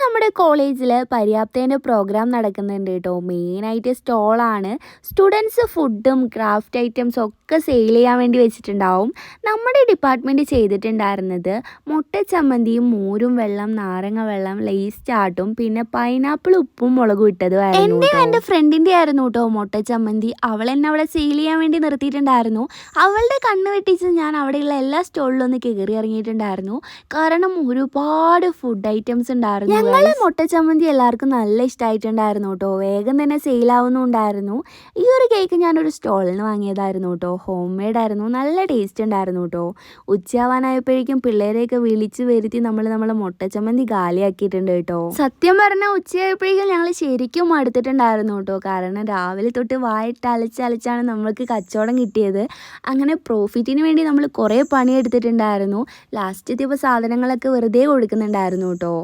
നമ്മുടെ കോളേജിൽ പര്യാപ്തേൻ്റെ പ്രോഗ്രാം നടക്കുന്നുണ്ട് കേട്ടോ. മെയിനായിട്ട് സ്റ്റോളാണ്. സ്റ്റുഡൻസ് ഫുഡും ക്രാഫ്റ്റ് ഐറ്റംസും ഒക്കെ സെയിൽ ചെയ്യാൻ വേണ്ടി വെച്ചിട്ടുണ്ടാവും. നമ്മുടെ ഡിപ്പാർട്ട്മെൻറ്റ് ചെയ്തിട്ടുണ്ടായിരുന്നത് മുട്ട ചമ്മന്തിയും മോരും വെള്ളം, നാരങ്ങ വെള്ളം, ലേസ് ചാട്ടും പിന്നെ പൈനാപ്പിൾ ഉപ്പും മുളകും ഇട്ടതുമായിരുന്നു. എൻ്റെ ഫ്രണ്ടിൻ്റെ ആയിരുന്നു കേട്ടോ മുട്ട ചമ്മന്തി. അവൾ എന്നെ അവിടെ സെയിൽ ചെയ്യാൻ വേണ്ടി നിർത്തിയിട്ടുണ്ടായിരുന്നു. അവളുടെ കണ്ണ് വെട്ടിച്ച് ഞാൻ അവിടെയുള്ള എല്ലാ സ്റ്റോളിലും ഒന്ന് കയറി ഇറങ്ങിയിട്ടുണ്ടായിരുന്നു. കാരണം ഒരുപാട് ഫുഡ് ഐറ്റംസ് ഉണ്ടായിരുന്നു. ഞങ്ങൾ മുട്ട ചമ്മന്തി എല്ലാവർക്കും നല്ല ഇഷ്ടമായിട്ടുണ്ടായിരുന്നു കേട്ടോ. വേഗം തന്നെ സെയിലാവുന്നുണ്ടായിരുന്നു. ഈ ഒരു കേക്ക് ഞാനൊരു സ്റ്റോളിൽ നിന്ന് വാങ്ങിയതായിരുന്നു കേട്ടോ. ഹോം മെയ്ഡ് ആയിരുന്നു, നല്ല ടേസ്റ്റ് ഉണ്ടായിരുന്നു കേട്ടോ. ഉച്ചയാവാനായപ്പോഴേക്കും പിള്ളേരെയൊക്കെ വിളിച്ച് വരുത്തി നമ്മളെ മുട്ട ചമ്മന്തി കാലിയാക്കിയിട്ടുണ്ട് കേട്ടോ. സത്യം പറഞ്ഞാൽ ഉച്ചയായപ്പോഴേക്കും ഞങ്ങൾ ശരിക്കും മടുത്തിട്ടുണ്ടായിരുന്നു കേട്ടോ. കാരണം രാവിലെ തൊട്ട് വായിട്ട് അലച്ചാണ് നമ്മൾക്ക് കച്ചവടം കിട്ടിയത്. അങ്ങനെ പ്രോഫിറ്റിന് വേണ്ടി നമ്മൾ കുറേ പണിയെടുത്തിട്ടുണ്ടായിരുന്നു. ലാസ്റ്റ് എത്തിയപ്പോൾ സാധനങ്ങളൊക്കെ വെറുതെ കൊടുക്കുന്നുണ്ടായിരുന്നു കേട്ടോ.